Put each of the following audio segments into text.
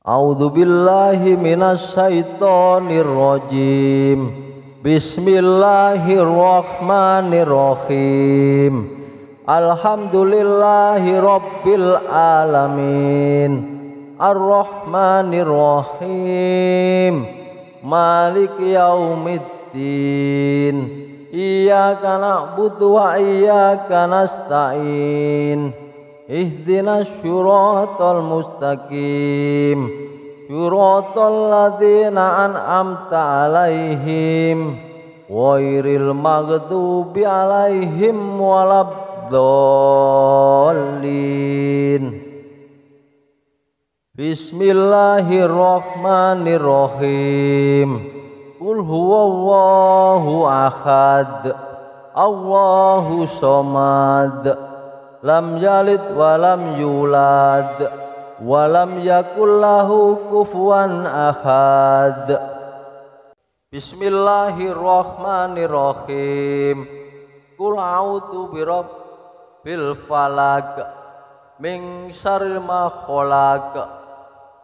A'udzu billahi minasy syaithanir rajim. Bismillahirrahmanirrahim. Alhamdulillahi rabbil alamin. Ar-Rahmanir Rahim. Maliki yaumiddin. Iyyaka na'budu wa iyyaka nasta'in. Ihdinas syiratal mustaqim. Syiratal ladzina an'amta 'alaihim ghairil maghdubi 'alaihim waladdallin. Bismillahirrahmanirrahim. Qul huwallahu ahad. Allahu somad. Lam yalid wa lam yulad wa lam yakul lahu kufuwan ahad. Bismillahirrahmanirrahim. Qul a'udzu birabbil falaq min syarri ma khalaq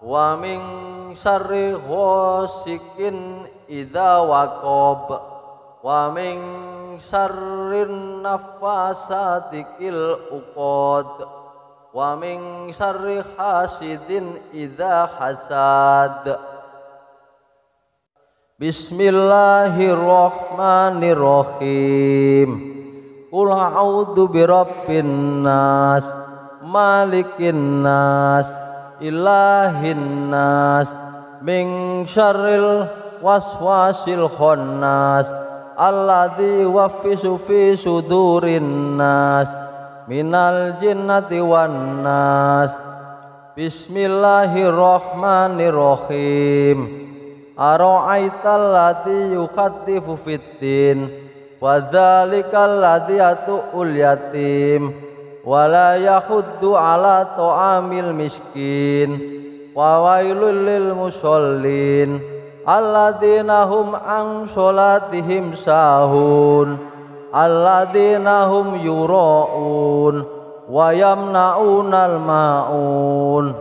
wa min syarri ghasikin idza waqab wa min syarrin naffasati fil uqad wa min syarri hasidin idza hasad. Bismillahirrahmanirrahim. Qul a'udzu birabbin nas malikin nas ilahin nas min syarril waswasil khannas alladzi yuwaswisu fi sudurin nas minal jinnati wan nas. Bismillahirrahmanirrahim. Ara'aital ladzi yukhaddifu fiddin wa dzalikal ladzi yatu'ul yatim wa la yahuddu ala ta'amil miskin wa wailul lil musallin alladzina hum an sholatihim sahun alladzina hum yura'un wa yamna'unal ma'un.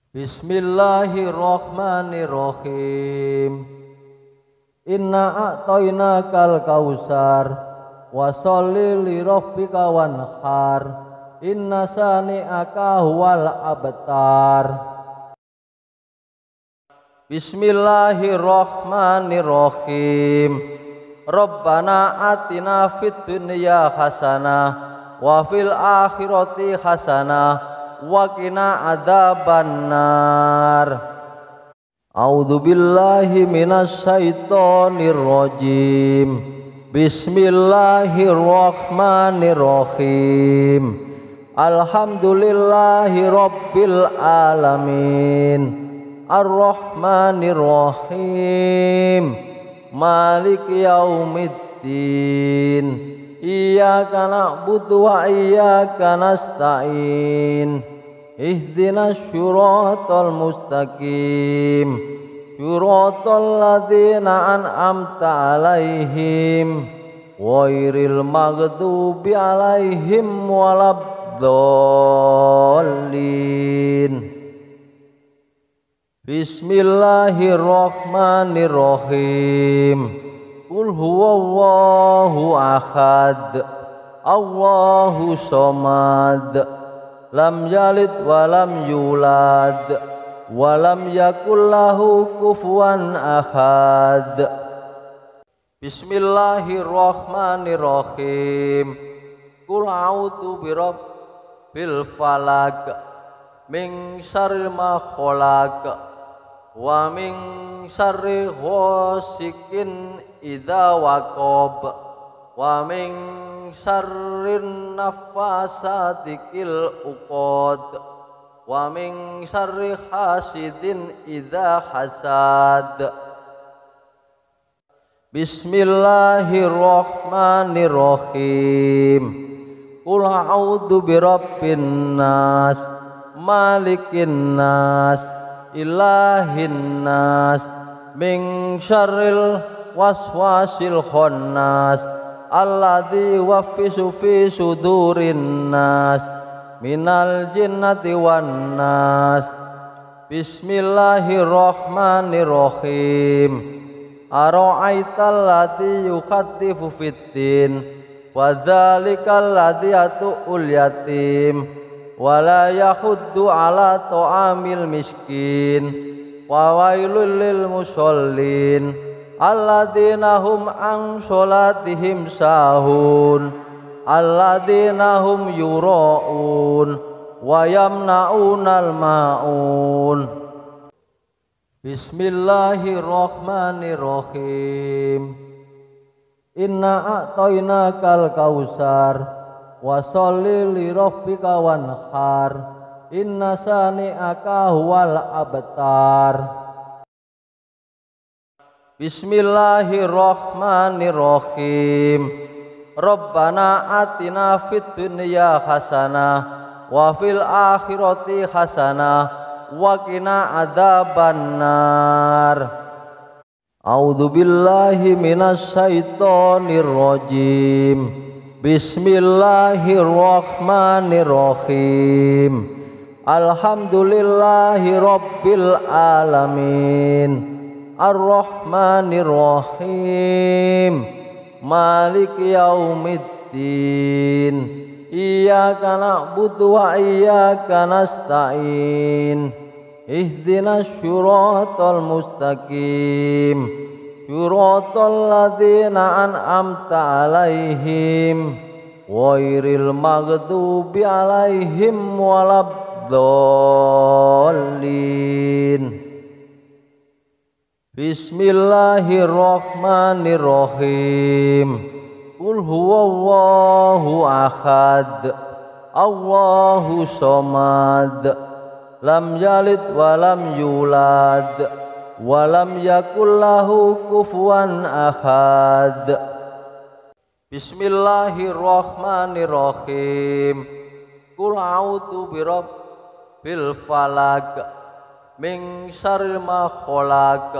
Bismillahirrahmanirrahim. Inna a'tainakal kausar wa sholli li rabbika wanhar inna sani'aka huwal abtar. Bismillahirrahmanirrahim. Rabbana atina fid dunya hasanah wa fil akhirati hasanah wa qina adzabannar. A'udzu billahi minasy syaithanir rajim. Bismillahirrahmanirrahim. Alhamdulillahi rabbil alamin. Ar-Rahmanir Rahim. Maliki yaumiddin. Iyyaka na'budu wa iyyaka nasta'in. Ihdinas syiratal mustaqim. Syiratal ladzina an'amta 'alaihim ghairil maghdubi 'alaihim waladdallin. Bismillahirrahmanirrahim. Qul huwallahu ahad. Allahu somad. Lam yalid wa lam yulad wa lam yakul lahu kufuwan ahad. Bismillahirrahmanirrahim. Qul a'udzu birabbil falaq min syarri ma khalaq wa min syarri ghasikin idza waqab wa min syarrin naffasati fil uqad wa min syarri hasidin idza hasad. Bismillahirrahmanirrahim. Qul a'udzu birabbin nas malikin nas ilahin nas min syarril waswasil khannas alladzi yuwaswisu fi sudurin nas minal jinnati wan nas. Bismillahirrahmanirrahim. Ara'aital ladzi yukhaddifu fiddin wa dzalikal ladzi yatu'ul yatim wa la yahuddu ala ta'amil miskin wa wailul lil musallin alladzina hum an sholatihim sahun alladzina hum yura'un wa yamna'unal ma'un. Bismillahirrahmanirrahim. Inna a'tainakal kausar wa sholli li rabbika wanhar inna sani'aka huwal abtar. Bismillahirrahmanirrahim. Rabbana atina fid dunya hasanah wa fil akhirati hasanah wa qina adzabannar. A'udzu billahi minasy syaithanir rajim. Bismillahirrahmanirrahim. Alhamdulillahi rabbil alamin. Ar-Rahmanir Rahim. Maliki yaumiddin. Iyyaka na'budu wa iyyaka nasta'in. Ihdinas syiratal mustaqim. Syiratal ladzina an'amta 'alaihim ghairil maghdubi 'alaihim waladdallin. Bismillahirrahmanirrahim. Qul huwallahu ahad, Allahu somad, lam yalid wa lam yulad, wa lam yakul lahu kufuwan ahad. Bismillahirrahmanirrahim. Qul a'udzu birabbil falaq min syarri ma khalaq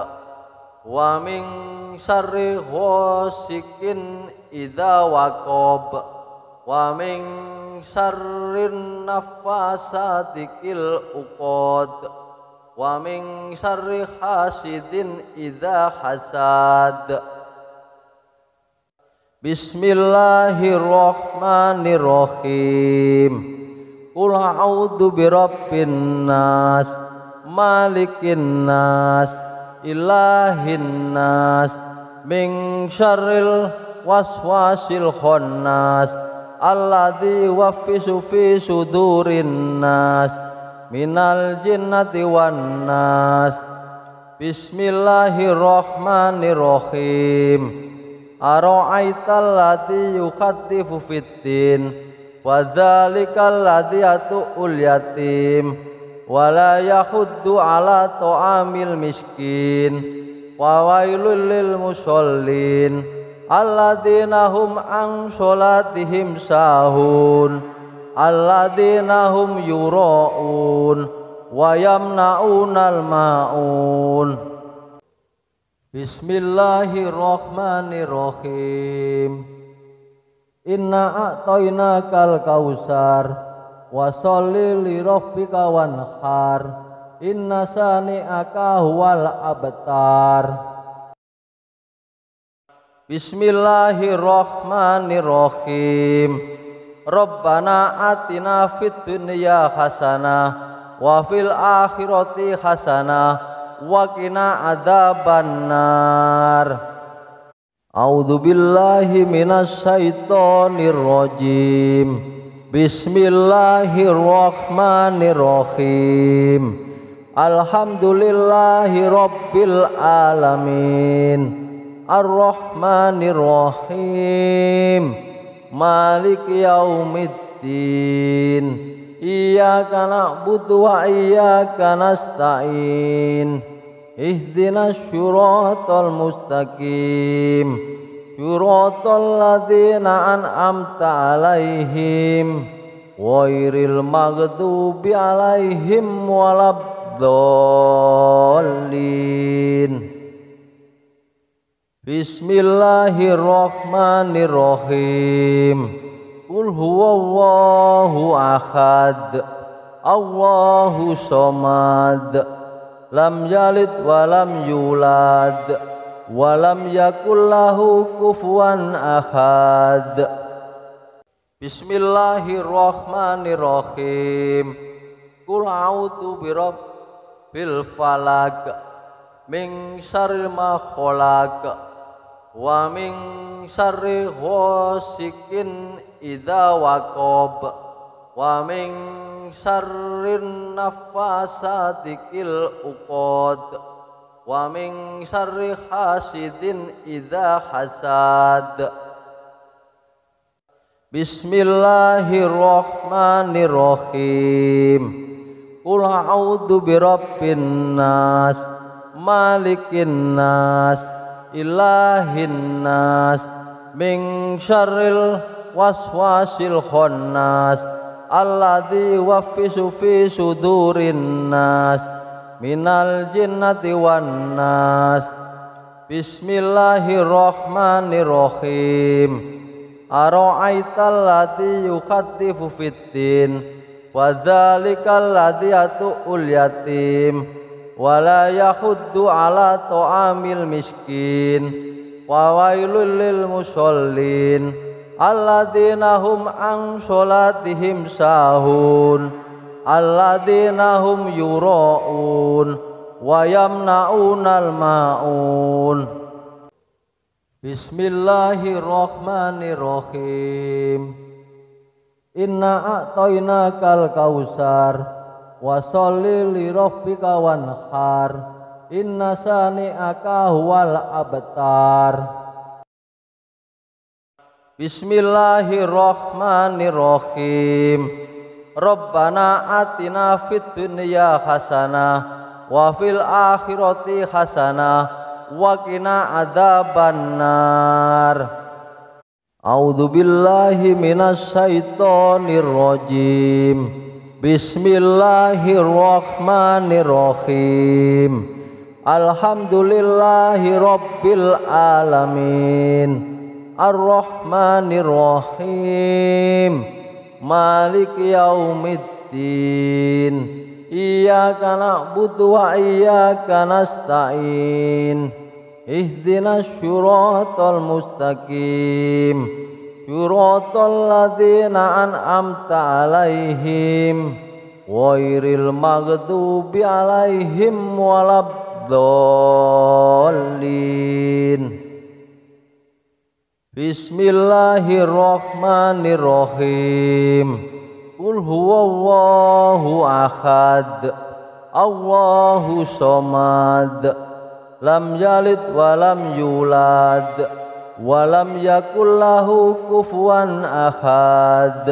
wa min syarri ghasikin idza waqab wa min syarrin naffasati fil uqad wa min syarri hasidin idza hasad. Bismillahirrahmanirrahim. Qul a'udzu birabbin nas malikin nas ilahin nas min syarril waswasil khannas alladzi yuwaswisu fi sudurin nas minal jinnati wan nas. Bismillahirrahmanirrahim. Ara'aital ladzi yukhaddifu fiddin wa dzalikal ladzi yatu'ul yatim wa la yahuddu ala ta'amil miskin wa wailul lil musallin alladzina hum an sholatihim sahun alladzina hum yura'un wa yamna'unal ma'un. Bismillahirrahmanirrahim. Inna a'tainakal kausar wa sholli li rabbika wanhar inna sani'aka huwal abtar. Bismillahirrahmanirrahim. Rabbana atina fid dunya hasanah wa fil akhirati hasanah wa qina adzabannar. A'udzu billahi minasy syaithanir rajim. Bismillahirrahmanirrahim. Alhamdulillahi rabbil alamin. Ar-Rahmanir Rahim. Maliki yaumiddin. Iyyaka na'budu wa iyyaka nasta'in. Ihdinas syiratal mustaqim. Syiratal ladzina an'amta 'alaihim ghairil maghdubi 'alaihim waladdallin. Bismillahirrahmanirrahim. Qul huwallahu ahad, Allahu somad, lam yalid wa lam yulad wa lam yakul lahu kufuwan ahad. Bismillahirrahmanirrahim. Qul a'udzu birabbil falaq min syarri ma khalaq wa min syarri ghasikin idza waqab wa min syarrin nafasati fil uqad wa min syarri hasidin idza hasad. Bismillahirrahmanirrahim. Qul a'udzu birabbin nas malikin nas ilahin nas min syarril waswasil khannas alladzi yuwaswisu fi sudurin nas minal jinnati wan nas. Bismillahirrahmanirrahim. Ara'aital ladzi yukhaddifu fiddin wa dzalikal ladzi yatu'ul yatim wa la yahuddu ala ta'amil miskin wa wailul lil musallin alladzina hum an sholatihim sahun alladzina hum yura'un wa yamna'unal ma'un. Bismillahirrahmanirrahim. Inna a'tainakal kausar wa sholli li rabbika wanhar inna sani'aka huwal abtar. Bismillahirrahmanirrahim. Rabbana atina fid dunya hasanah wa fil akhirati hasanah wa qina adzabannar. A'udzu billahi minasy syaithanir rajim. Bismillahirrahmanirrahim. Alhamdulillahi rabbil alamin. Ar-Rahmanir Rahim. Maliki yaumiddin. Iyyaka na'budu wa iyyaka nasta'in. Ihdinas syiratal mustaqim. Syiratal ladzina an'amta 'alaihim ghairil maghdubi 'alaihim waladdallin. Bismillahirrahmanirrahim. Qul huwallahu ahad Allahu somad lam yalid wa lam yulad wa lam yakul lahu kufuwan ahad.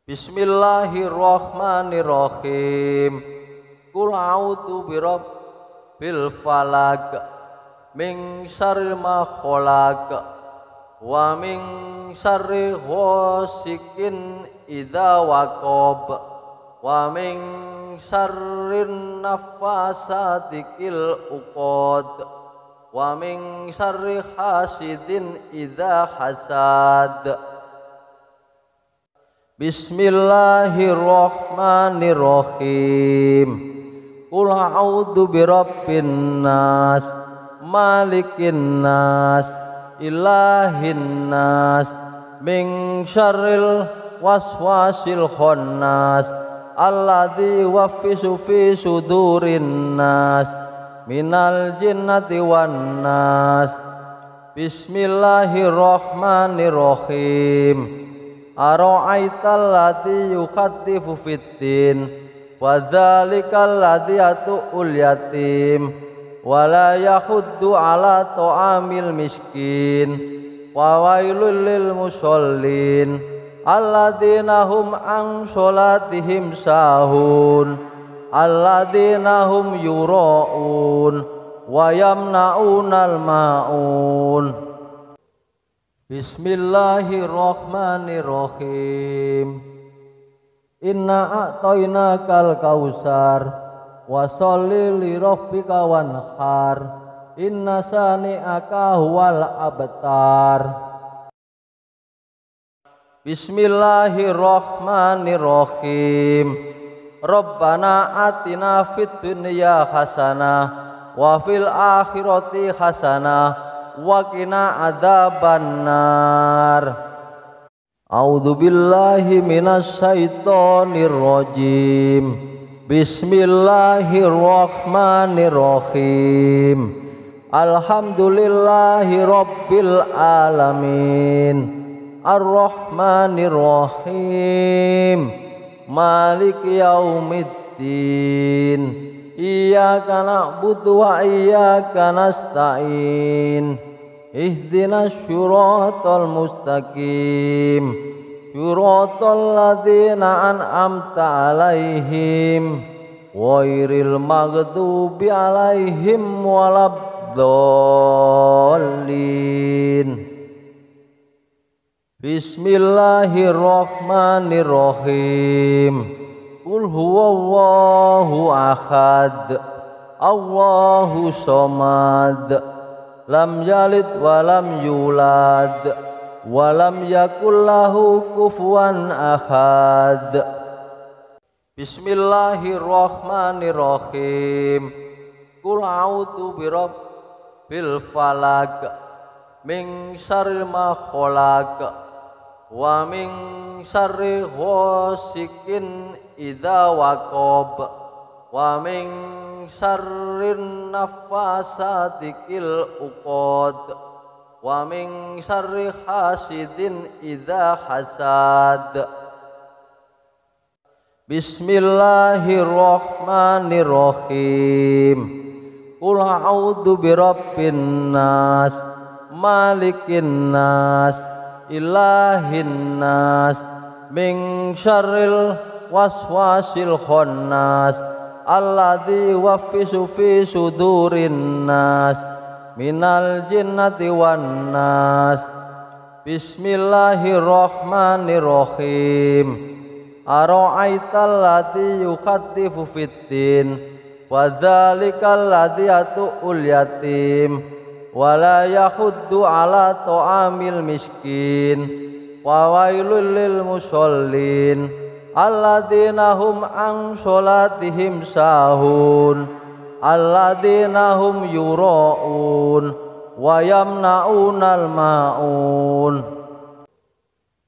Bismillahirrahmanirrahim. Qul a'udzu birabbil falaq min syarri ma khalaq wa min syarri ghasikin idza waqab wa min syarrin nafasati fil uqad wa min syarri hasidin idza hasad. Bismillahirrahmanirrahim. Qul a'udzu birabbin nas malikin nas ilahin nas min syarril waswasil khannas alladzi yuwaswisu fi sudurin nas minal jinnati wan nas. Bismillahirrahmanirrahim. Ara'aital ladzi yukhaddifu fiddin wa dzalikal ladzi yatu'ul yatim wa la yahuddu ala ta'amil miskin wa wailul lil musallin alladzina hum an sholatihim sahun alladzina hum yura'un wa yamna'unal ma'un. Bismillahirrahmanirrahim. Inna a'tainakal kausar wa sholli li rabbika wanhar inna sani'aka huwal abtar. Bismillahirrahmanirrahim. Rabbana atina fid dunya hasanah wa fil akhirati hasanah wa qina adzabannar. A'udzu billahi minasy syaithanir rajim. Bismillahirrahmanirrahim. Alhamdulillahi rabbil alamin. Ar-Rahmanir-Rahim. Maliki yaumiddin. Iyyaka na'budu wa iyyaka nasta'in. Ihdinas syiratal mustaqim. Syiratal ladzina an'amta 'alaihim ghairil maghdubi 'alaihim waladdallin. Bismillahirrahmanirrahim. Qul huwallahu ahad. Allahu somad. Lam yalid walam yulad walam yakul lahu kufuwan ahad. Bismillahirrahmanirrahim. Qul a'udzu birabbil falaq min syarri ma khalaq wa min syarri ghasikin idza waqab wa min syarrin nafasati fil uqad wa min syarri hasidin idza hasad. Bismillahirrahmanirrahim. Qul a'udzu birabbin nas malikin nas ilahin nas min syarril waswasil khannas alladzi yuwaswisu fi sudurin nas minal jinnati wan nas. Bismillahirrahmanirrahim. Ara'aital ladzi yukhattifu fiddin wa dzalikal ladzi yatu'ul yatim wa la yahuddu ala ta'amil miskin wa wailul lil musallin alladzina hum an sholatihim sahun alladzina hum yura'un wa yamna'unal ma'un.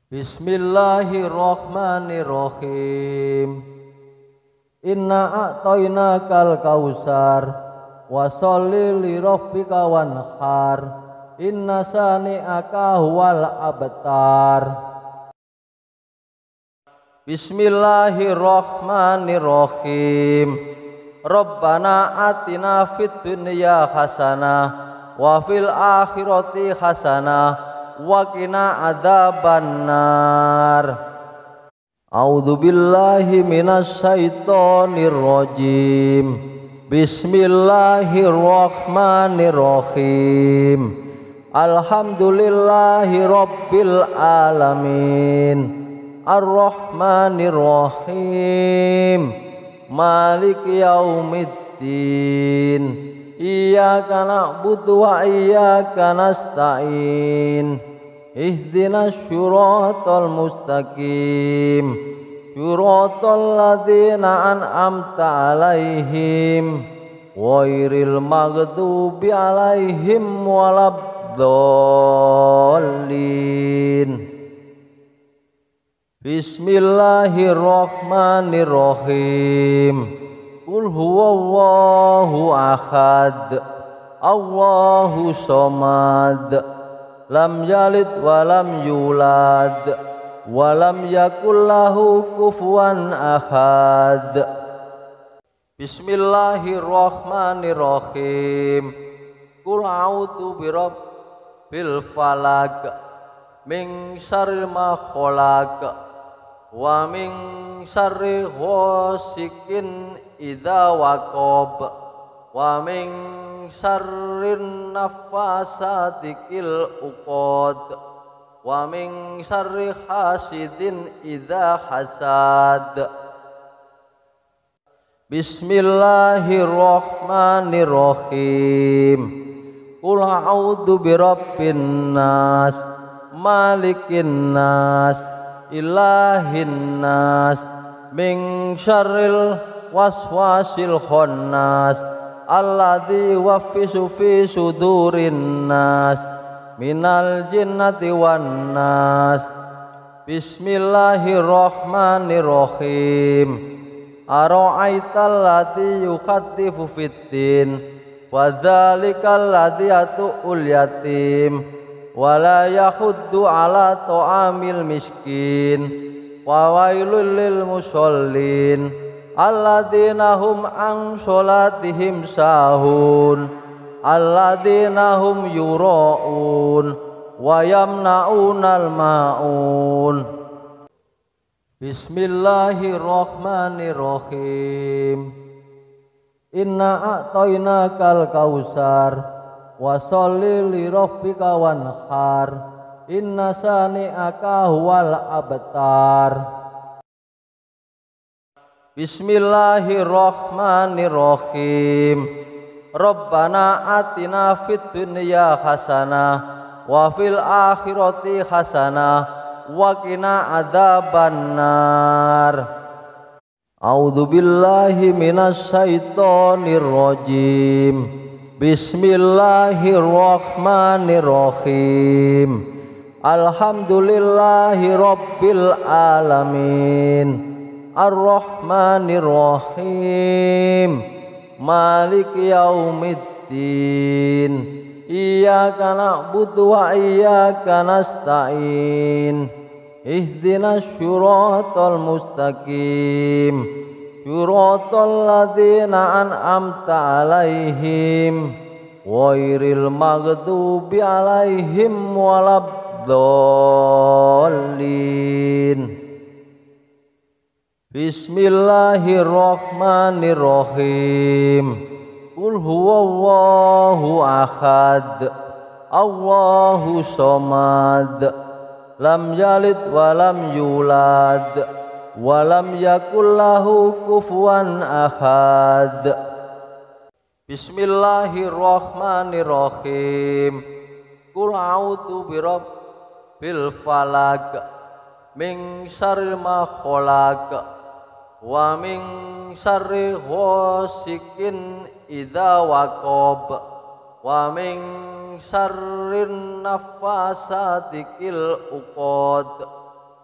Bismillahirrahmanirrahim. Inna a'tainakal kausar wa sholli li rabbika wanhar inna sani'aka huwal abtar. Bismillahirrahmanirrahim. Rabbana atina fid dunya hasanah wa fil akhirati hasanah wa qina adzabannar. A'udzu billahi minasy syaithanir rajim. Bismillahirrahmanirrahim. Alhamdulillahi rabbil alamin. Ar-Rahmanir-Rahim. Maliki yaumiddin. Iyyaka na'budu wa iyyaka nasta'in. Ihdinas syiratal mustaqim. Syiratal ladzina an'amta 'alaihim ghairil maghdubi 'alaihim waladdallin. Bismillahirrahmanirrahim. Qul huwallahu ahad. Allahu somad. Lam yalid walam yulad walam yakul lahu kufuwan ahad. Bismillahirrahmanirrahim. Qul a'udzu birabbil falaq min syarri ma khalaq wa min syarri ghasikin idza waqab wa min syarrin nafasati fil uqad wa min syarri hasidin idza hasad. Bismillahirrahmanirrahim. Qul a'udzu birabbin nas malikin nas ilahin nas min syarril waswasil khannas alladzi yuwaswisu fi sudurin nas minal jinnati wan nas. Bismillahirrahmanirrahim. Ara'aital ladzi yukhatifu fiddin wa dzalikal ladzi yatu'ul yatim wa la yahuddu ala ta'amil miskin wa wailul lil musallin alladzina hum an sholatihim sahun alladzina hum yura'un wa yamna'unal ma'un. Bismillahirrahmanirrahim. Inna a'tainakal kausar wa sholli li rabbika wanhar inna sani'aka huwal abtar. Bismillahirrahmanirrahim. Rabbana atina fid dunya hasanah wa fil akhirati hasanah wa qina adzabannar. A'udzu billahi minasy syaithanir rajim. Bismillahirrahmanirrahim. Alhamdulillahi rabbil alamin. Ar-Rahmanir Rahim. Maliki yaumiddin. Iyyaka na'budu wa iyyaka nasta'in. Ihdinas syiratal mustaqim. Syiratal ladzina an'amta 'alaihim ghairil maghdubi 'alaihim waladdallin. Bismillahirrahmanirrahim. Qul huwallahu ahad, Allahu somad, lam yalid wa lam yulad, wa lam yakul lahu kufuwan ahad. Bismillahirrahmanirrahim. Qul a'udzu birabbil falaq min syarri ma khalaq wa min syarri ghasikin idza waqab wa min syarrin naffasati fil uqad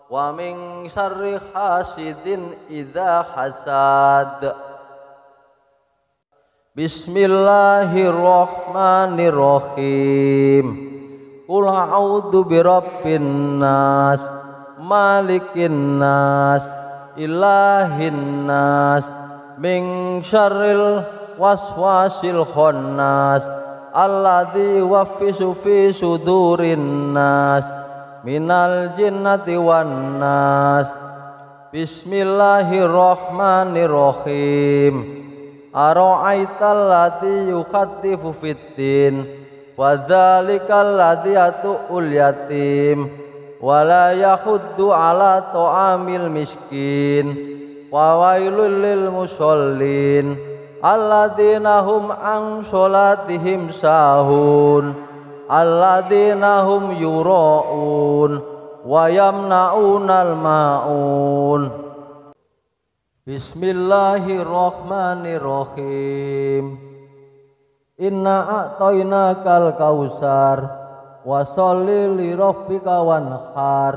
wa min syarri hasidin idza hasad. Bismillahirrahmanirrahim. Qul a'udzu birabbin nas malikin nas ilahin nas min syarril waswasil khannas alladzi yuwaswisu fi sudurin nas minal jinnati wan nas. Bismillahirrahmanirrahim. Ara'aital ladzi yukhatifu fiddin wa dzalikal ladzi yatu'ul yatim wa la yahuddu ala ta'amil miskin wa wailul lil musallin alladzina hum an sholatihim sahun alladzina hum yura'un wa yamna'unal ma'un. Bismillahirrahmanirrahim. Inna a'tainakal kausar wa sholli li rabbika wanhar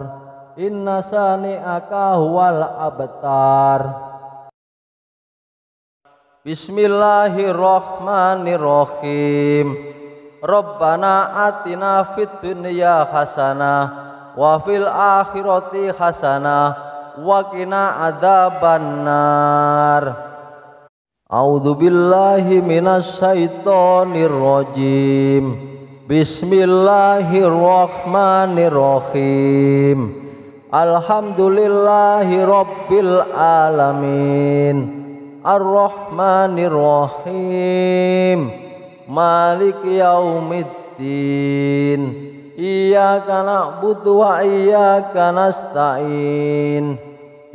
inna sani'aka huwal abtar. Bismillahirrahmanirrahim. Rabbana atina fid dunya hasanah wa fil akhirati hasanah wa qina adzabannar. A'udzu billahi minasy syaithanir rajim. Bismillahirrahmanirrahim. Alhamdulillahi rabbil alamin. Ar-Rahmanir Rahim. Maliki yaumiddin. Iyyaka na'budu wa iyyaka nasta'in.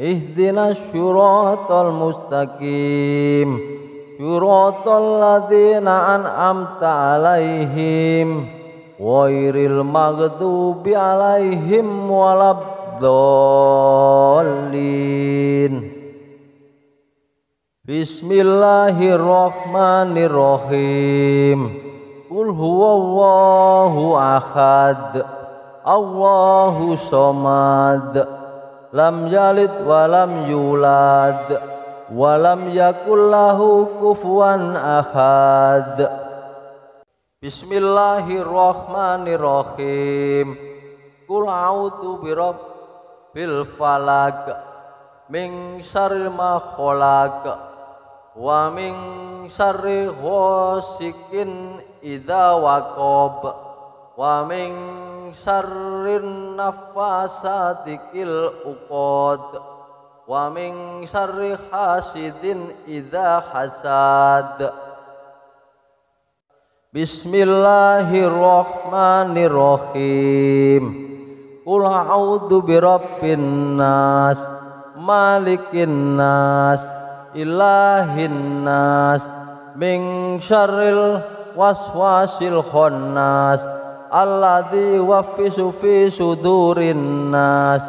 Ihdinas syiratal mustaqim. Syiratal ladzina an'amta 'alaihim ghairil maghdubi 'alaihim waladdallin. Bismillahirrahmanirrahim. Qul huwallahu ahad, Allahu somad, lam yalid walam yulad, walam yakul lahu kufuwan ahad. Bismillahirrahmanirrahim. Qul a'udzu birabbil falaq, min syarri ma khalaq, wa min syarri ghasikin idza waqab, wa min syarrin naffasati fil uqad, wa min syarri hasidin idza hasad. Bismillahirrahmanirrahim. Qul a'udzu birabbin nas, malikin nas, ilahin nas, min syarril waswasil khannas, alladzi yuwaswisu fi sudurin nas,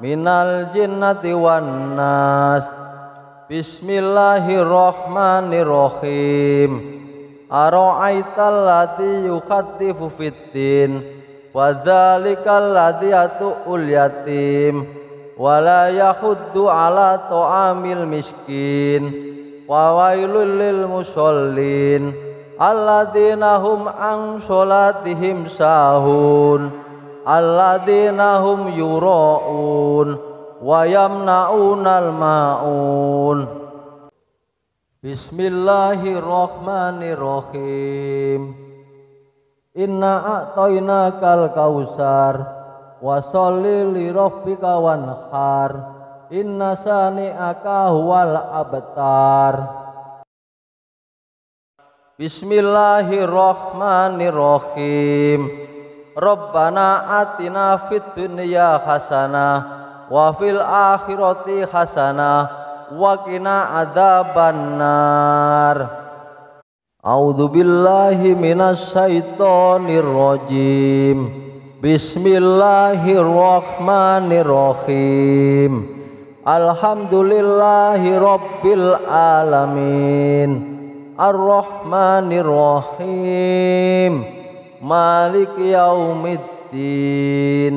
minal jinnati wan nas. Bismillahirrahmanirrahim. Ara'aital ladzi yukhatifu fiddin, wa dzalikal ladzi yatu'ul yatim, wa la yahuddu ala ta'amil miskin, wa wailul lil musallin alladzina hum an sholatihim sahun, alladzina hum yura'un wa yamna'unal ma'un. Bismillahirrahmanirrahim. Inna a'tainakal kausar, wa sholli li rabbika wanhar, inna sani'aka huwal abtar. Bismillahirrahmanirrahim. Rabbana atina fid dunya hasanah wa fil akhirati hasanah wa qina adzabannar. A'udzu billahi minasy syaithanir rajim. Bismillahirrahmanirrahim. Alhamdulillahi rabbil alamin, arrahmanirrahim, maliki yaumiddin,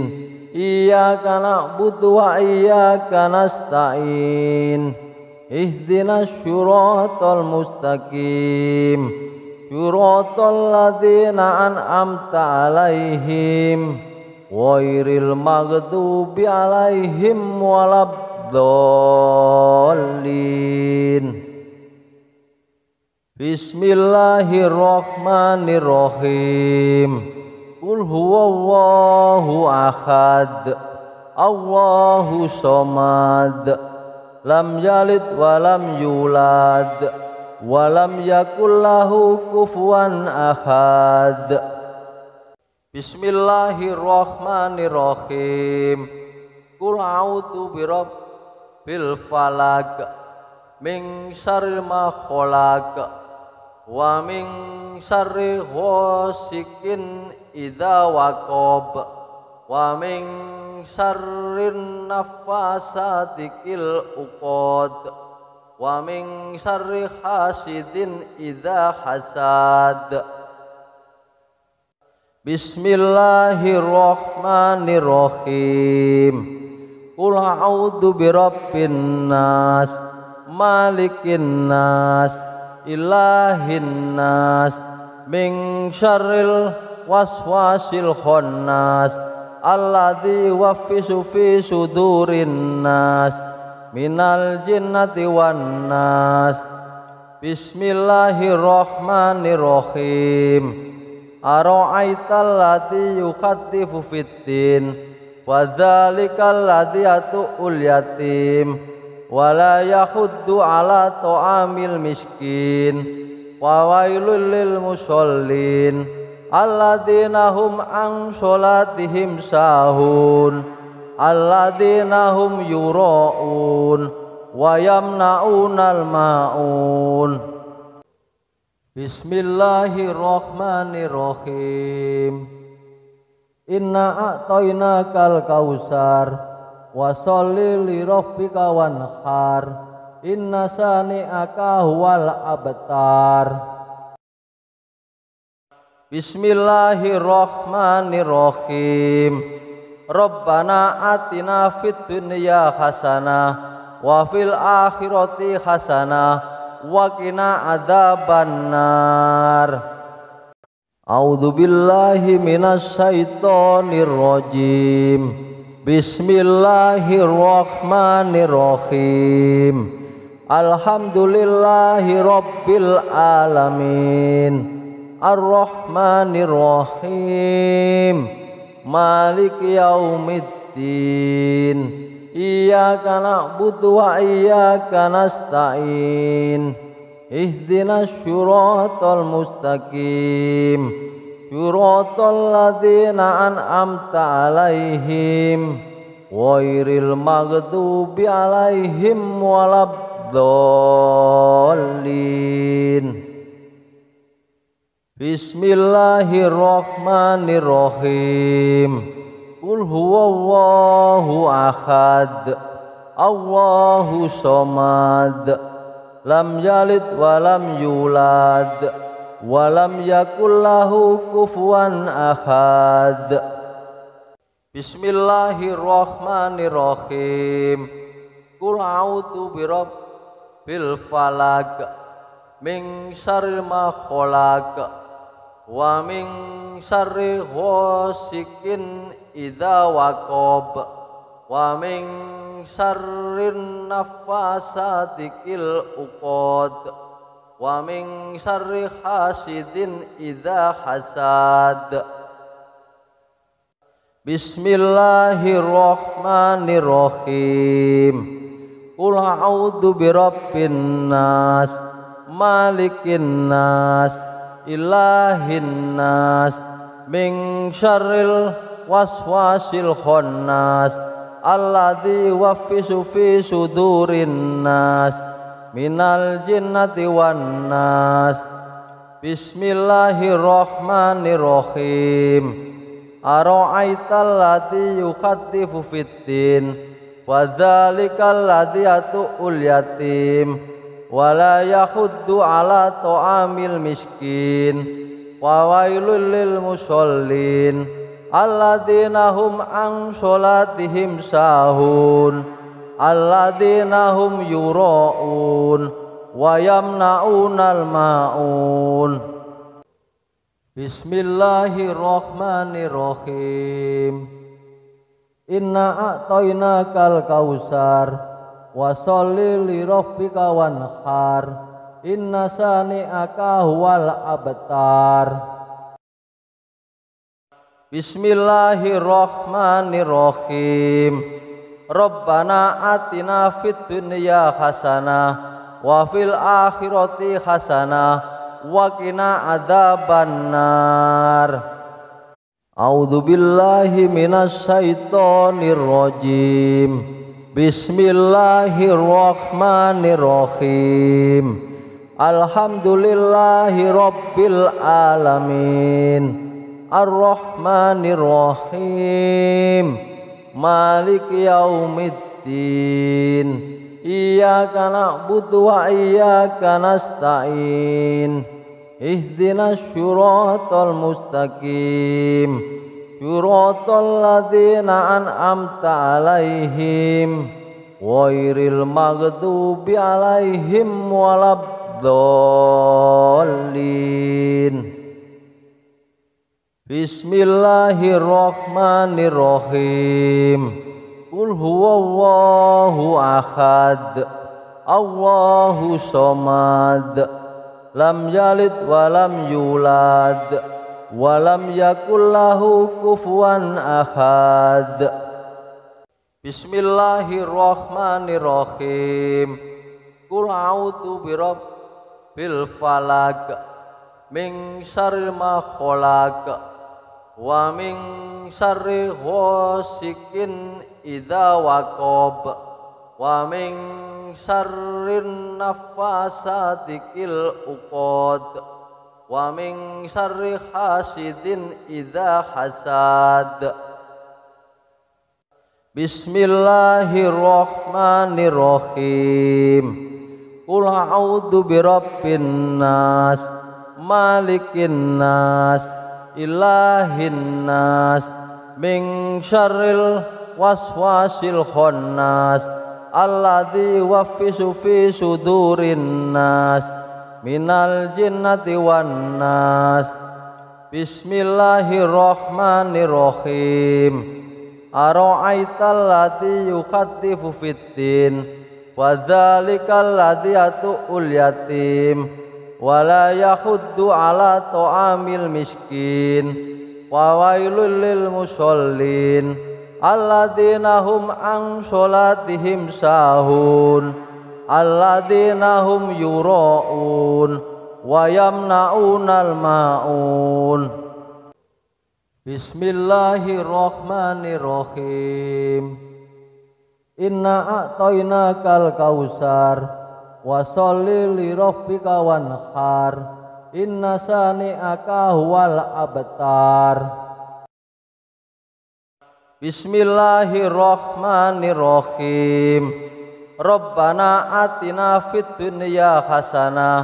iyyaka na'budu wa iyyaka nasta'in, ihdinas syiratal mustaqim, syiratal ladzina an'amta 'alaihim ghairil maghdubi 'alaihim waladdallin. Bismillahirrahmanirrahim. Qul huwallahu ahad, Allahu somad, lam yalid walam yulad, walam yakul lahu kufuwan ahad. Bismillahirrahmanirrahim. Qul a'udzu birabbil falaq, min syarri ma khalaq, wa min syarri ghasikin idza waqab, wa min syarrin naffasati fil uqad, wa min syarri hasidin idza hasad. Bismillahirrahmanirrahim. Qul a'udzu birabbin nas, malikin nas, ilahin nas, min syarril waswasil khannas, alladzi yuwaswisu fi sudurin nas, minal jinnati wan nas. Bismillahirrahmanirrahim. Ara'aital ladzi yukhatifu fiddin, wa dzalikal ladzi yatu'ul yatim, wa la yahuddu ala ta'amil miskin, wa wailul lil musallin alladzina hum an sholatihim sahun, alladzina hum yura'un wa yamna'unal ma'un. Bismillahirrahmanirrahim. Inna a'tainakal kausar, wa sholli li rabbika wanhar, inna sani'aka huwal abtar. Bismillahirrahmanirrahim. Rabbana atina fid dunya hasanah wa fil akhirati hasanah wa qina adzabannar. A'udzu billahi minasy syaithanir rajim. Bismillahirrahmanirrahim. Alhamdulillahi rabbil alamin. Ar-Rahmanir-Rahim. Maliki yaumiddin. Iyyaka na'budu wa iyyaka nasta'in. Ihdinas syiratal mustaqim. Syiratal ladzina an'amta 'alaihim ghairil maghdubi 'alaihim waladdallin. Bismillahirrahmanirrahim. Qul huwallahu ahad. Allahu somad. Lam yalid wa lam yulad. Walam yakul lahu kufuwan ahad. Bismillahirrahmanirrahim. Qul a'udzu birabbil falaq min syarri ma khalaq wa min syarri ghasikin idza waqab wa min syarrin naffasati fil 'uqad wa min syarri hasidin idza hasad. Bismillahirrahmanirrahim. Qul a'udzu birabbin nas malikin nas ilahin nas min syarril waswasil khannas alladzi yuwaswisu fi sudurin nas minal jinnati wan nas. Bismillahirrahmanirrahim. Ara'aital ladzi yukhattifu fiddin wa dzalikal ladzi yatu'ul yatim wa la yahuddu ala ta'amil miskin wa wailul lil musallin alladzina hum an sholatihim sahun alladzina hum yura'un wa yamna'unal ma'un. Bismillahirrahmanirrahim. Inna a'tainakal kausar wa sholli li rabbika wanhar inna sani'aka huwal abtar. Bismillahirrahmanirrahim. Rabbana atina fid dunya hasanah wa fil akhirati hasanah wa qina adzabannar. A'udzu billahi minasy syaithanir rajim. Bismillahirrahmanirrahim. Alhamdulillahi rabbil alamin. Ar-Rahmanir-Rahim. Maliki yaumiddin. Iyyaka na'budu wa iyyaka nasta'in. Ihdinas syiratal mustaqim. Syiratal ladzina an'amta 'alaihim ghairil maghdubi 'alaihim waladdallin. Bismillahirrahmanirrahim. Qul huwallahu ahad. Allahu somad. Lam yalid wa lam yulad. Wa lam yakul lahu kufuwan ahad. Bismillahirrahmanirrahim. Qul a'udzu birabbil falaq min syarri ma khalaq wa min syarri ghasikin idza waqab wa min syarrin naffasati fil 'uqad wa min syarri hasidin idza hasad. Bismillahirrahmanirrahim. Qul a'udzu birabbin nas, malikin nas, ilahin nas, min syarril waswasil khannas, alladzi yuwaswisu fi sudurin nas, minal jinnati wan nas. Bismillahirrahmanirrahim. Ara'aital ladzi yukhattifu fiddin, wa dzalikal ladzi yatu'ul yatim, wa la yahuddu ala ta'amil miskin, wa wailul lil musallin, alladzina hum an sholatihim sahun, alladzina hum yura'un, wa yamna'unal ma'un. Bismillahirrahmanirrahim. Inna a'tainakal kausar, wa sholli li rabbika wanhar, inna sani'aka huwal abtar. Bismillahirrahmanirrahim. Rabbana atina fid dunya hasanah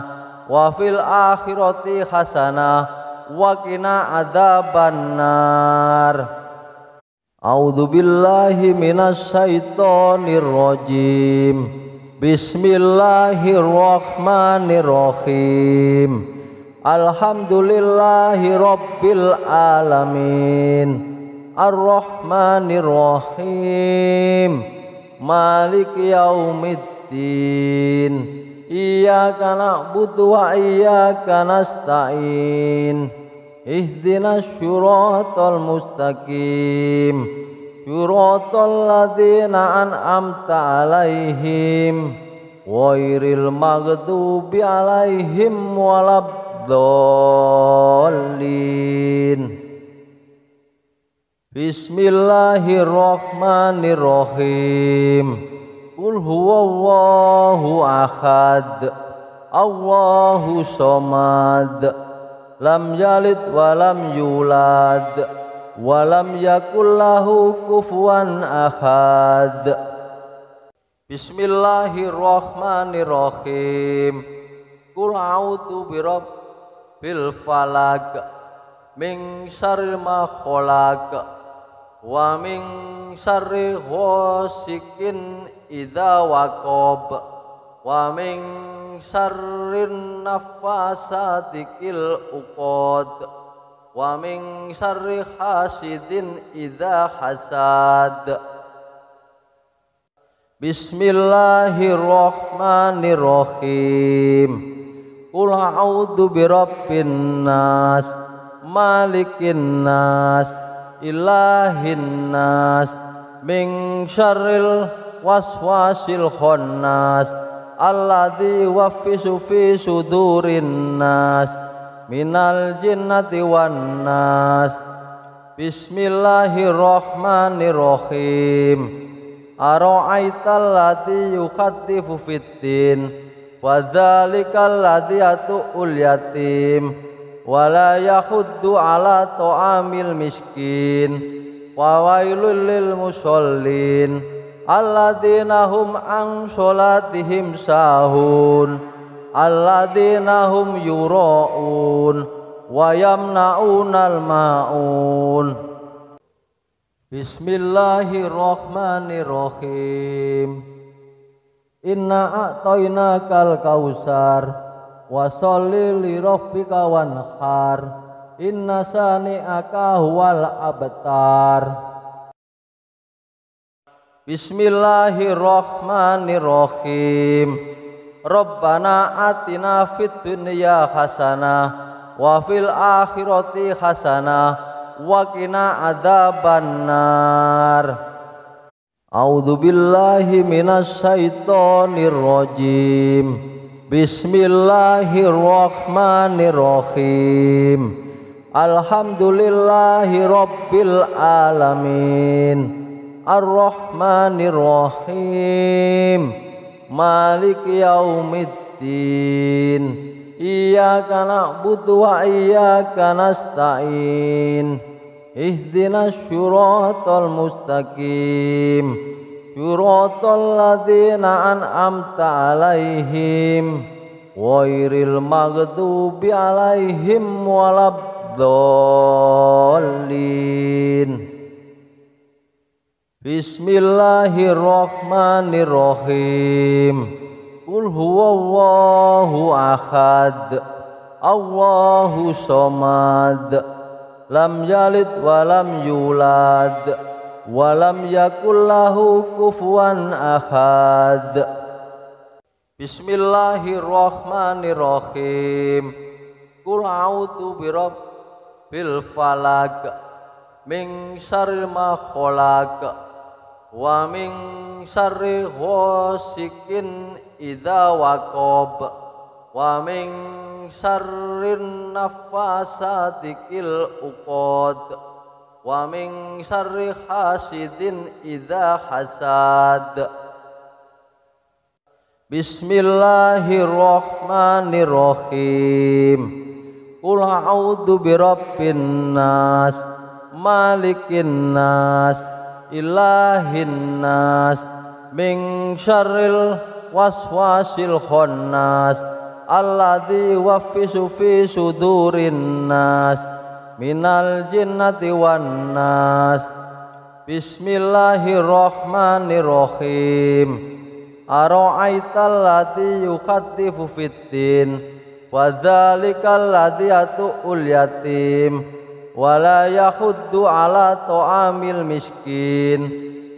wa fil akhirati hasanah wa qina adzabannar. A'udzu billahi minasy syaithanir rajim. Bismillahirrahmanirrahim. Alhamdulillahi rabbil alamin. Ar-Rahmanir Rahim. Maliki yaumiddin. Iyyaka na'budu wa iyyaka nasta'in. Ihdinas syiratal mustaqim, syiratal ladzina an'amta 'alaihim ghairil maghdubi 'alaihim waladdallin. Bismillahirrahmanirrahim. Qul huwallahu ahad, Allahu somad, lam yalid wa lam yulad wa lam yakul lahu kufuwan ahad. Bismillahirrahmanirrahim. Qul a'udzu birabbil falaq, min syarri ma khalaq, wa min syarri ghasikin idza waqab, wa min syarrin nafasati fil uqad, wa min syarri hasidin idza hasad. Bismillahirrahmanirrahim. Qul a'udzu birabbin nas, malikin nas, ilahin nas, min syarril waswasil khannas, alladzi yuwaswisu fi sudurin nas, minal jinnati wan nas. Bismillahirrahmanirrahim. Ara'aital ladzi yukhattifu fiddin, wa dzalikal ladzi yatu'ul yatim, wa la yahuddu ala ta'amil miskin, wa wailul lil musallin, alladzina hum an sholatihim sahun, alladzina hum yura'un, wa yamna'unal ma'un. Bismillahirrahmanirrahim. Inna a'tainakal kausar, wa sholli li rabbika wanhar, inna sani'aka huwal abtar. Bismillahirrahmanirrahim. Rabbana atina fid dunya hasanah wa fil akhirati hasanah wa qina adzabannar. A'udzu billahi minasy syaithanir rajim. Bismillahirrahmanirrahim. Alhamdulillahi rabbil alamin. Ar-Rahmanir Rahim. Maliki yaumiddin. Iyyaka na'budu wa iyyaka nasta'in. Ihdinas syiratal mustaqim, Siratal ladzina an'amta alaihim ghairil maghdubi alaihim waladdallin. Bismillahirrahmanirrahim. Qul huwallahu ahad, Allahu somad, lam yalid walam yulad, walam yakul lahu kufuwan ahad. Bismillahirrahmanirrahim. Qul a'udzu birabbil falaq, min syarri ma khalaq, wa min syarri ghasikin idza waqab, wa min syarrin nafasati fil uqad, wa min syarri hasidin idza hasad. Bismillahirrahmanirrahim. Qul a'udzu birabbin nas, malikin nas, ilahin nas, min syarril waswasil khannas, alladzi yuwaswisu fi sudurin nas, minal jinnati wan nas. Bismillahirrahmanirrahim. Ara'aital ladzi yukhattifu fiddin, wa dzalikal ladzi yatu'ul yatim, wa la yahuddu ala ta'amil miskin,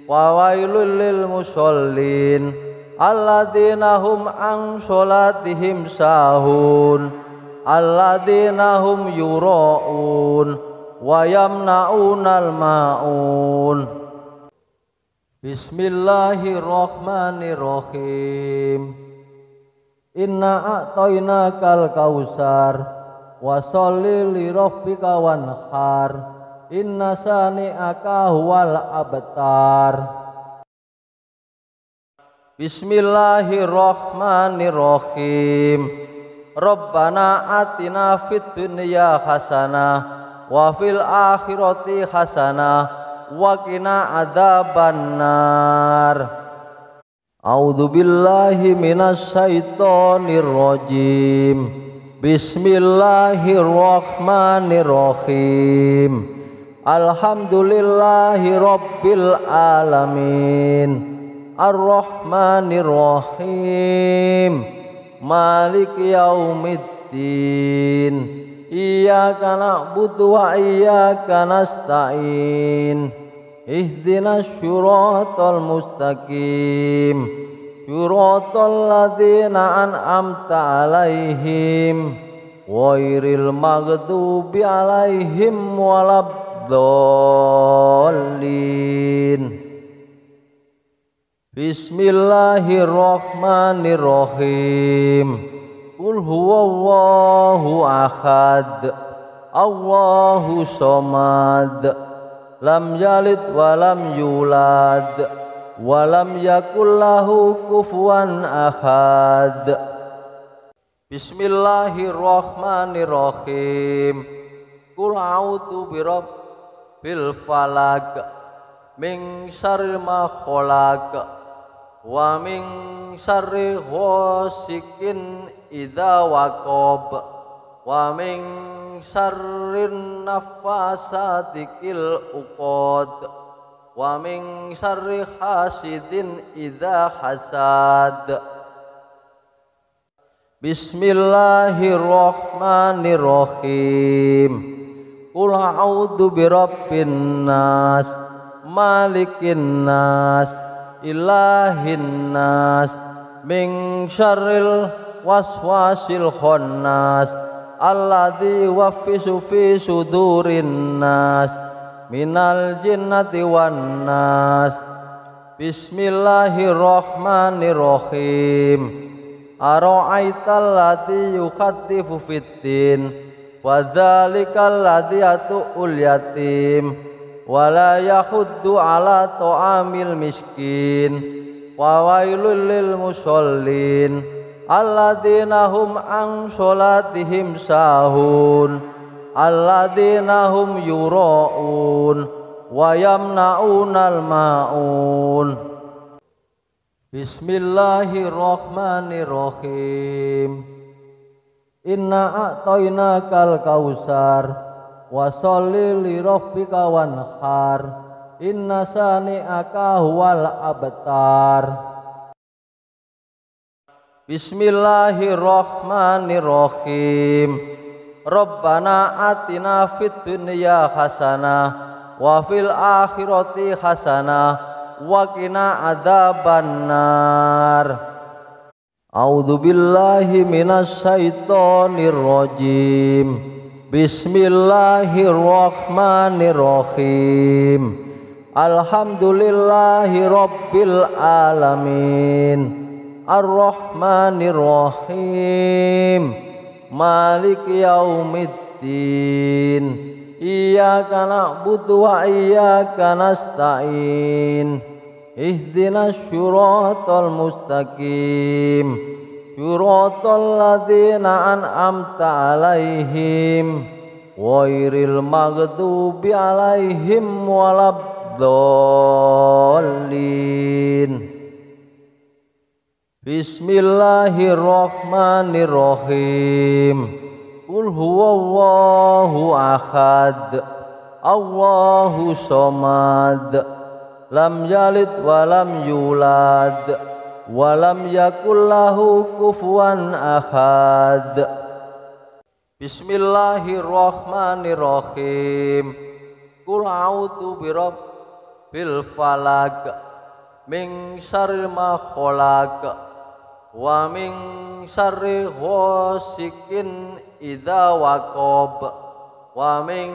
wa wailul lil musallin alladzina hum an sholatihim sahun, alladzina hum yura'un wa yamna'unal ma'un. Bismillahirrahmanirrahim. Inna a'tainakal kausar, wa sholli li rabbika wanhar, inna sani'aka huwal abtar. Bismillahirrahmanirrahim. Rabbana atina fid dunya hasanah wa fil akhirati hasanah wa qina adzabannar. A'udzu billahi minasy syaithanir rajim. Bismillahirrahmanirrahim. Alhamdulillahi rabbil alamin, arrahmanirrahim, maliki yaumiddin, iyyaka na'budu wa iyyaka nasta'in, ihdinas syiratal mustaqim, syiratal ladzina an'amta alaihim ghairil maghdubi alaihim waladdallin. Bismillahirrahmanirrahim. Qul huwallahu ahad, Allahu somad, lam yalid walam yulad, walam yakul lahu kufuwan ahad. Bismillahirrahmanirrahim. Qul a'udzu birabbil falaq, min syarri ma khalaq, wa min syarri ghasikin idza waqab, wa min syarrin nafasati fil uqad, wa min syarri hasidin idza hasad. Bismillahirrahmanirrahim. Qul a'udzu birabbin nas, malikin nas, ilahin nas, min syarril waswasil khannas, alladzi yuwaswisu fi sudurin nas, minal jinnati wan nas. Bismillahirrahmanirrahim. Ara'aital ladzi yukhattifu fiddin, wa dzalikal ladzi yatu'ul yatim, wa la yahuddu ala ta'amil miskin, wa wailul lil musallin alladzina hum an sholatihim sahun, alladzina hum yura'un wa yamna'unal ma'un. Bismillahirrahmanirrahim. Inna a'tainakal kausar wa sholli li rabbika wanhar. Inna sani'aka huwal abtar. Bismillahirrahmanirrahim. Rabbana atina fid dunya hasanah wa fil akhirati hasanah wa qina adzabannar. A'udzu billahi minasy syaithanir rajim. Bismillahirrahmanirrahim. Alhamdulillahi rabbil alamin. Ar-Rahmanir Rahim. Maliki yaumiddin. Iyyaka na'budu wa iyyaka nasta'in. Ihdinas syiratal mustaqim. Syiratal ladzina an'amta 'alaihim ghairil maghdubi 'alaihim waladdallin. Bismillahirrahmanirrahim. Qul huwallahu ahad. Allahu somad. Lam yalid wa lam yulad wa lam yakul lahu kufuwan ahad. Bismillahirrahmanirrahim. Qul a'udzu birabbil falaq min syarri ma khalaq wa min syarri ghasikin idza waqab wa min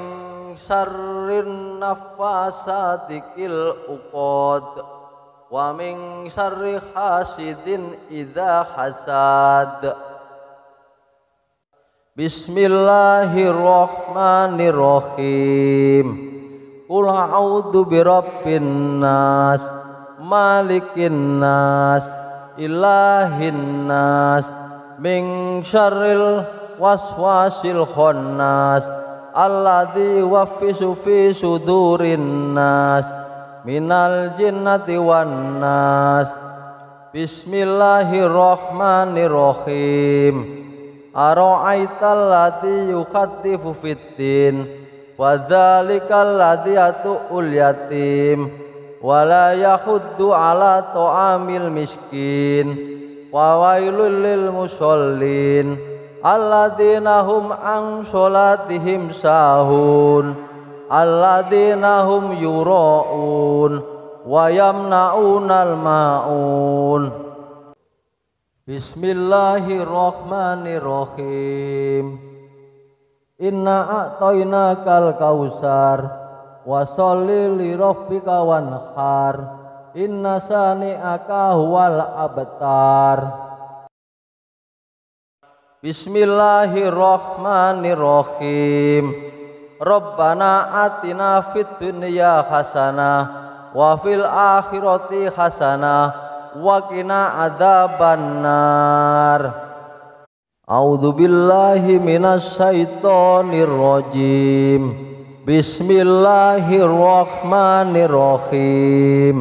syarrin nafasati fil uqad wa min syarri hasidin idza hasad. Bismillahirrahmanirrahim. Qul a'udzu birabbin nas malikin nas ilahin nas min syarril waswasil khannas alladzi yuwaffisu fi sudurin nas minal jinnati wan nas. Bismillahirrahmanirrahim. Ara'aital ladzi yukhaddifu fiddin wa dzalikal ladzi yatu'ul yatim wa la yahuddu ala ta'amil miskin wa wailul lil musallin alladzina hum an sholatihim sahun alladzina hum yura'un wa yamna'unal ma'un. Bismillahirrahmanirrahim. Inna a'tainakal kausar wa sholli li rabbika wanhar. Inna sani'aka huwal abtar. Bismillahirrahmanirrahim. Rabbana atina fid dunya hasanah wa fil akhirati hasanah wa qina adzabannar. A'udzu billahi minasy syaithanir rajim. Bismillahirrahmanirrahim.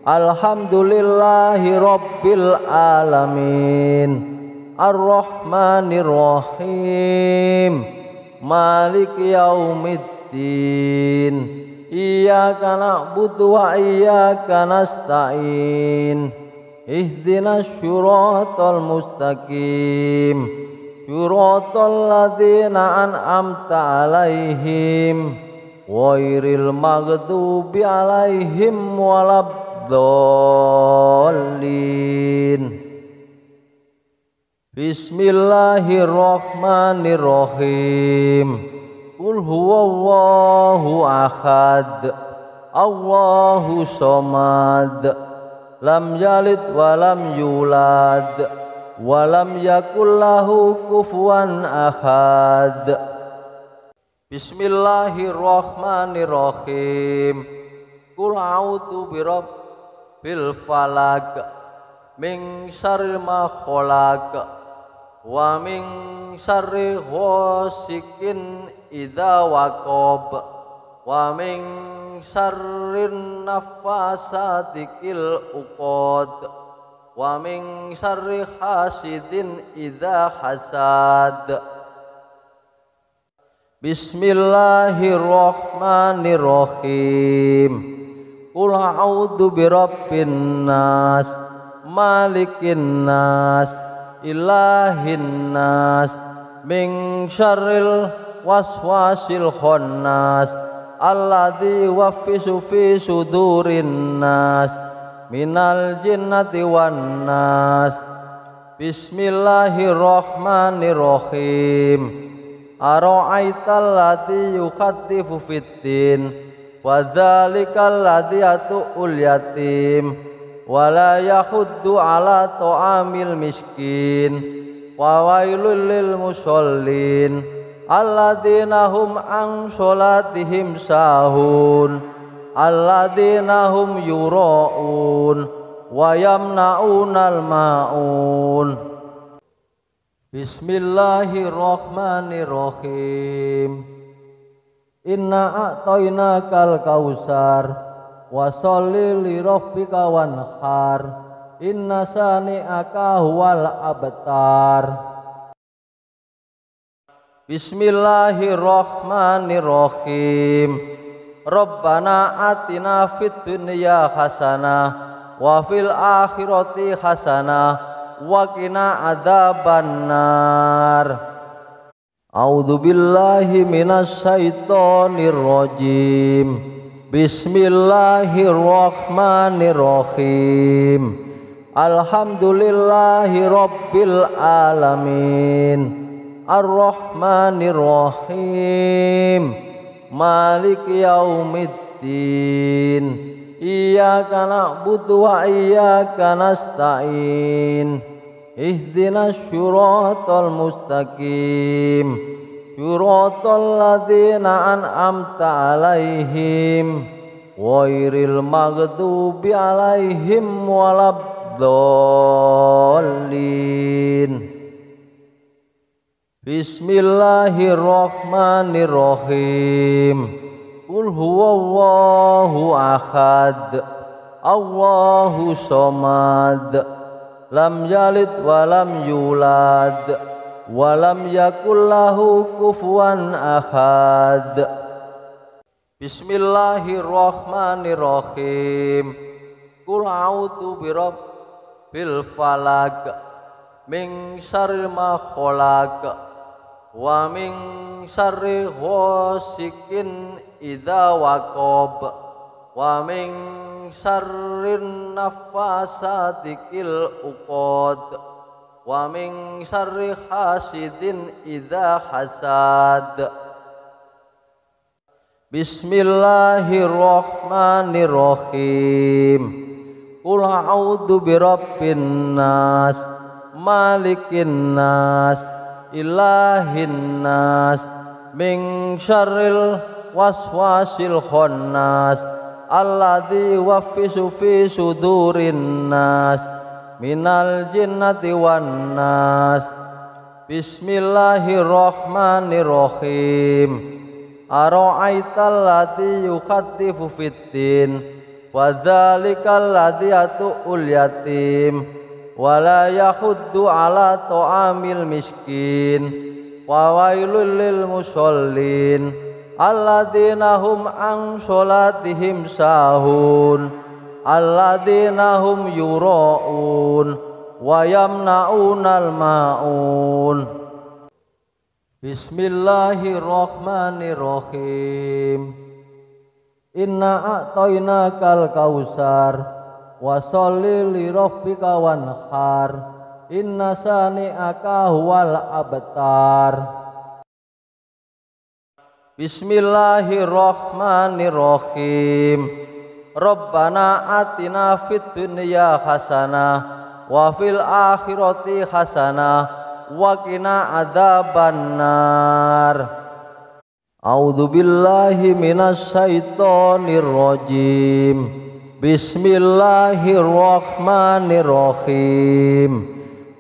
Alhamdulillahi rabbil alamin. Ar-Rahmanir Rahim. Maliki yaumiddin. Iyyaka na'budu wa iyyaka nasta'in. Ihdinas syiratal mustaqim. Syiratal ladzina an'amta 'alaihim ghairil maghdubi 'alaihim waladdallin. Bismillahirrahmanirrahim. Qul huwallahu ahad. Allahu somad. Lam yalid wa lam yulad wa lam yakul lahu kufuwan ahad. Bismillahirrahmanirrahim. Qul a'udzu birabbil falaq min syarri ma khalaq wa min syarri ghasikin idza waqab wa min syarrin nafasati fil uqad wa min syarri hasidin idza hasad. Bismillahirrahmanirrahim. Qul a'udzu birabbin nas, malikin nas, ilahin nas, min syarril waswasil khannas, alladzi yuwaswisu fi sudurin nas, minal jinnati wan nas. Bismillahirrahmanirrahim. Ara'aital ladzi yukhattifu fiddin, wa dzalikal ladzi yatu'ul yatim, wa la yahuddu ala ta'amil miskin, wa wailul lil musallin alladzina hum an sholatihim sahun, alladzina hum yura'un wa yamna'unal ma'un. Bismillahirrahmanirrahim. Inna a'tainakal kausar, wa sholli li rabbika wanhar, inna sani'aka huwal abtar. Bismillahirrahmanirrahim. Rabbana atina fid dunya hasanah wa fil akhirati hasanah wa qina adzabannar. A'udzu billahi minasy syaithanir rajim. Bismillahirrahmanirrahim. Alhamdulillahi rabbil alamin. Ar-Rahmanir-Rahim. Maliki yaumiddin. Iyyaka na'budu wa iyyaka nasta'in. Ihdinas syiratal mustaqim. Syiratal ladzina an'amta 'alaihim ghairil maghdubi 'alaihim waladdallin. Bismillahirrahmanirrahim. Qul huwallahu ahad, Allahu somad, lam yalid wa lam yulad, wa lam yakul lahu kufuwan ahad. Bismillahirrahmanirrahim. Qul a'udzu birabbil falaq, min syarri ma khalaq, wa min syarri ghasikin idza waqab, wa min syarrin nafasati fil uqad, wa min syarri hasidin idza hasad. Bismillahirrahmanirrahim. Qul a'udzu birabbin nas, malikin nas, ilahin nas, min syarril waswasil khannas, alladzi yuwaswisu fi sudurin nas, minal jinnati wan nas. Bismillahirrahmanirrahim. Ara'aital ladzi yukhattifu fiddin, wa dzalikal ladzi yatu'ul yatim, wa la yahuddu ala ta'amil miskin, wa wailul lil musallin alladzina hum an sholatihim sahun, alladzina hum yura'un wa yamna'unal ma'un. Bismillahirrahmanirrahim. Inna a'tainakal kausar, wa sholli li rabbika wanhar, inna sani'aka huwal abtar. Bismillahirrahmanirrahim. Rabbana atina fid dunya hasanah wa fil akhirati hasanah wa qina adzabannar. A'udzu billahi minasy syaithanir rajim. Bismillahirrahmanirrahim.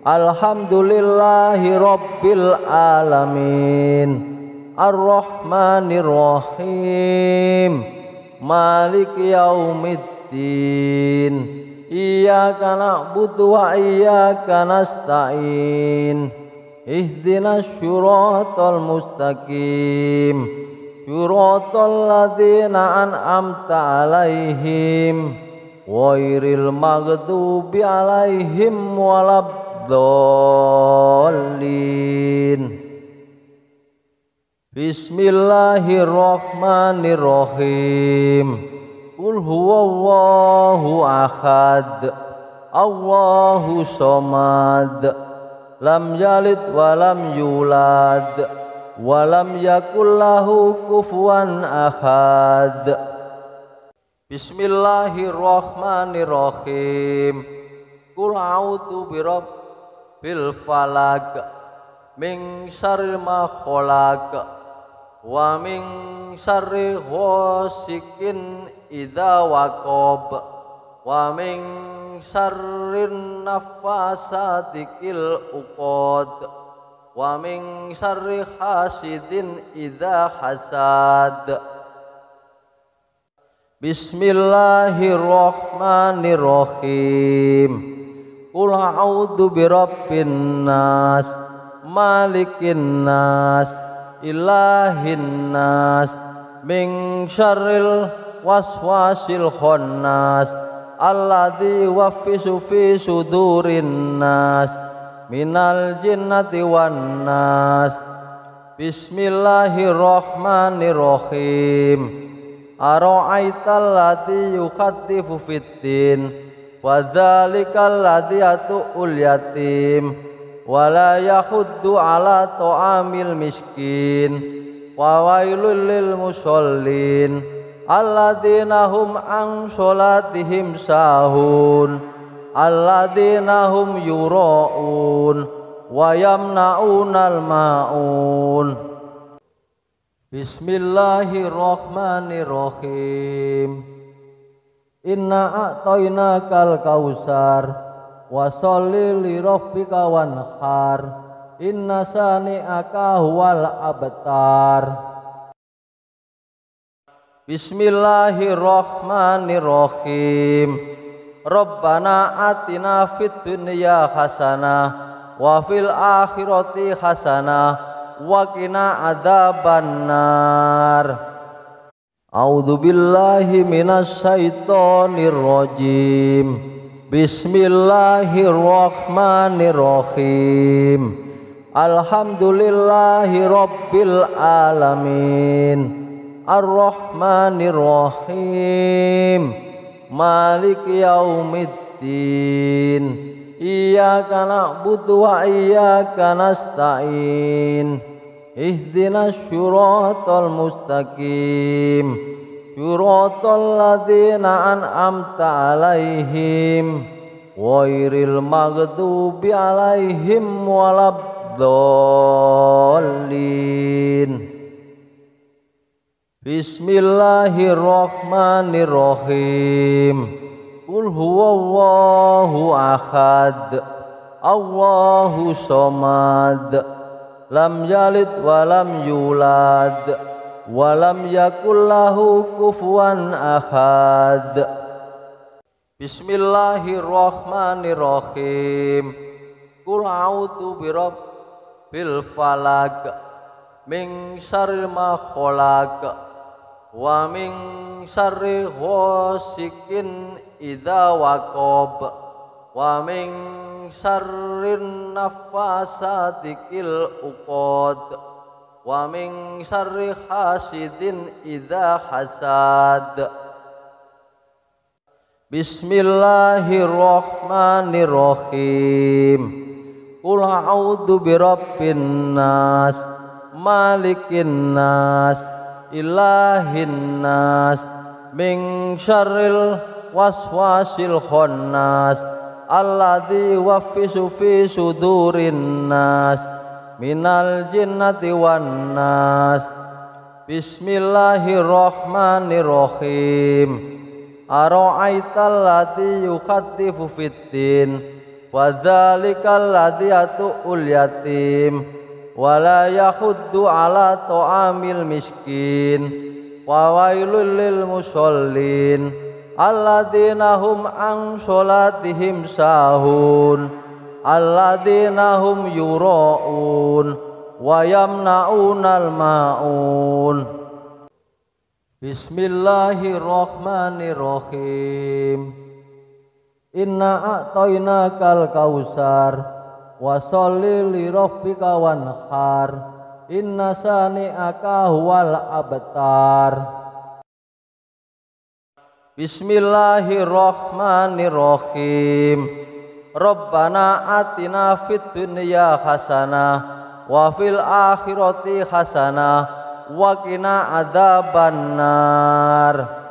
Alhamdulillahi rabbil alamin. Ar-Rahmanir-Rahim. Maliki yaumiddin. Iyyaka na'budu wa iyyaka nasta'in. Ihdinas siratal mustaqim. Siratal ladzina an'amta 'alaihim ghairil maghdubi 'alaihim waladdallin. Bismillahirrahmanirrahim. Qul huwallahu ahad. Allahu somad. Lam yalid wa lam yulad wa lam yakul lahu kufuwan ahad. Bismillahirrahmanirrahim. Qul a'udzu birabbil falaq min syarri ma khalaq wa min syarri ghasikin idza waqab wa min syarrin nafasati fil uqad wa min syarri hasidin idza hasad. Bismillahirrahmanirrahim. Qul a'udzu birabbin nas malikin nas ilahin nas min syarril waswasil khannas alladzi yuwaswisu fi sudurin nas minal jinnati wan nas. Bismillahirrahmanirrahim. Ara'aital ladzi yukhatifu fiddin wa dzalikal ladzi yatu'ul yatim wala yahuddu ala ta'amil miskin wa wailul lil musallin alladzina hum an sholatihim sahun alladzina hum yura'un wa yamna'unal ma'un. Bismillahirrahmanirrahim. Inna a'tainakal kausar wa sholli li rabbika wanhar inna sani'aka huwal abtar. Bismillahirrahmanirrahim. Rabbana atina fid dunya hasanah wa fil akhirati hasanah wa qina adzabannar. A'udzu billahi minasy syaithanir rajim. Bismillahirrahmanirrahim. Alhamdulillahi rabbil alamin. Ar-Rahmanirrahim. Maliki yaumiddin. Iyyaka na'budu wa iyyaka nasta'in. Ihdinas siratal mustaqim. Siratal ladzina an'amta 'alaihim ghairil maghdubi 'alaihim waladdallin. Bismillahirrahmanirrahim. Qul huwallahu ahad. Allahu somad. Lam yalid wa lam yulad walam yakul lahu kufuwan ahad. Bismillahirrahmanirrahim. Qul a'udzu birabbil falaq min syarri ma khalaq wa min syarri ghasikin idza waqab wa min syarrin nafasati fil uqad wa min syarri hasidin idza hasad. Bismillahirrahmanirrahim. Qul a'udzu birabbin nas malikin nas ilahin nas min syarril waswasil khannas alladzi yuwaswisu fi sudurin nas minal jinnati wan nas. Bismillahirrahmanirrahim. Ara'aital ladzi yukhatifu fiddin wa dzalikal ladzi yatu'ul yatim wala yahuddu ala ta'amil miskin wa wailul lil musallin alladzina hum an sholatihim sahun alladzina hum yura'un wa yamna'unal ma'un. Bismillahirrahmanirrahim. Inna a'tainakal kausar wa sholli li rabbika wanhar inna sani'aka huwal abtar. Bismillahirrahmanirrahim. Rabbana atina fid dunya hasanah wa fil akhirati hasanah wa qina adzabannar.